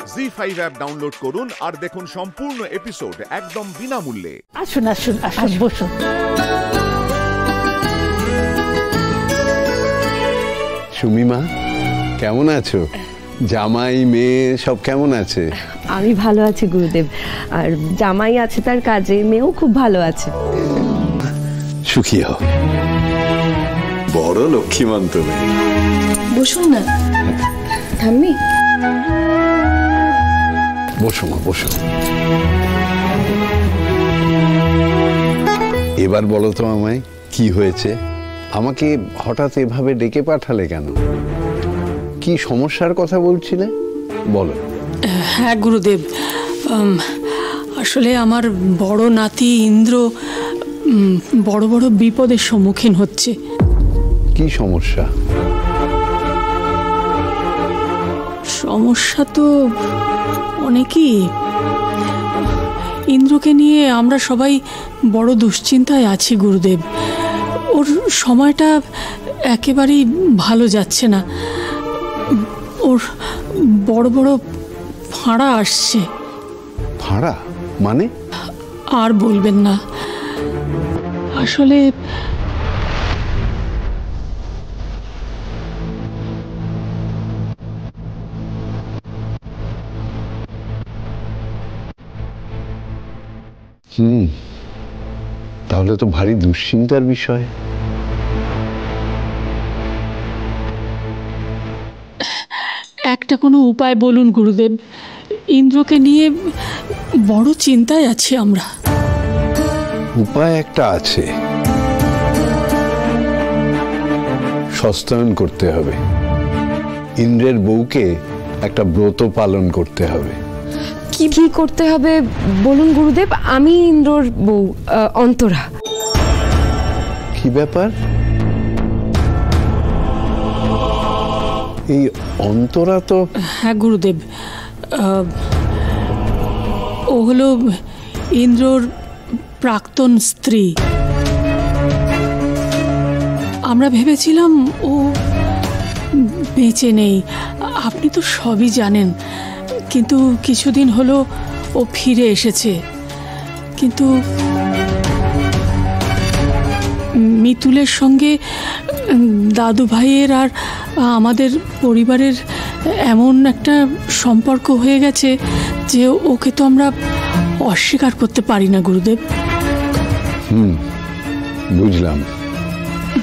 ZEE5 app download করুন আর দেখুন সম্পূর্ণ এপিসোড একদম বিনামূল্যে। আসুন আসুন আসুন, বসুন। সুমিমা, কেমন আছো? জামাই মেয়ে সব কেমন আছে? আমি ভালো আছি গুরুদেব, আর জামাই আছে তার কাজে, মেয়েও খুব ভালো আছে। সুখী হও, বড় লক্ষ্মীমন্ত মেয়ে। বসুন না ঠাম্মি। বসো মা, বসো। এবার বলো তো আমায়, কি হয়েছে? আমাকে হঠাৎ এভাবে ডেকে পাঠালে কেন? কি সমস্যার কথা বলছিলে, বলো। হ্যাঁ গুরুদেব, আসলে আমার বড় নাতি ইন্দ্র বড় বড় বিপদের সম্মুখীন হচ্ছে। কি সমস্যা? সমস্যা তো অনেকই। ইন্দ্রকে নিয়ে আমরা সবাই বড় দুশ্চিন্তায় আছি গুরুদেব। ওর সময়টা একেবারেই ভালো যাচ্ছে না। ওর বড় বড় ফাঁড়া আসছে। ফাঁড়া মানে? আর বলবেন না, আসলে তাহলে তো ভারী দুশ্চিন্তার বিষয়। একটা কোনো উপায় বলুন গুরুদেব, ইন্দ্রকে নিয়ে বড় চিন্তায় আছি আমরা। উপায় একটা আছে, সস্তায়ন করতে হবে। ইন্দ্রের বউকে একটা ব্রত পালন করতে হবে। কি কি করতে হবে বলুন গুরুদেব? আমি ইন্দ্রর বউ, অন্তরা। কি ব্যাপার? এই অন্তরা তো... হ্যাঁ গুরুদেব, ও হলো ইন্দ্রর প্রাক্তন স্ত্রী। আমরা ভেবেছিলাম ও বেঁচে নেই, আপনি তো সবই জানেন, কিন্তু কিছুদিন হলো ও ফিরে এসেছে। কিন্তু মিতুলের সঙ্গে দাদু ভাইয়ের আর আমাদের পরিবারের এমন একটা সম্পর্ক হয়ে গেছে যে ওকে তো আমরা অস্বীকার করতে পারি না গুরুদেব। বুঝলাম।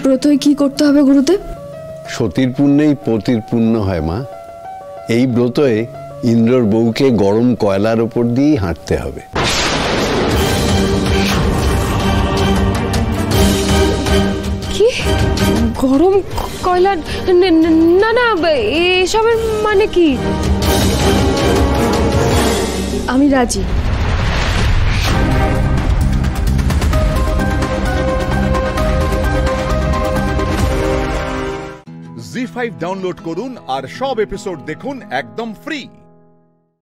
ব্রতই কি করতে হবে গুরুদেব? সতীর পুণ্যেই পতির পুণ্য হয় মা। এই ব্রতয়ে ইন্দ্রর বউকে গরম কয়লার ওপর দিয়েই হাঁটতে হবে। কি গরম কয়লা? না না, এসবের মানে কি? আমি রাজি। জি5 ডাউনলোড করুন আর সব এপিসোড দেখুন একদম ফ্রি।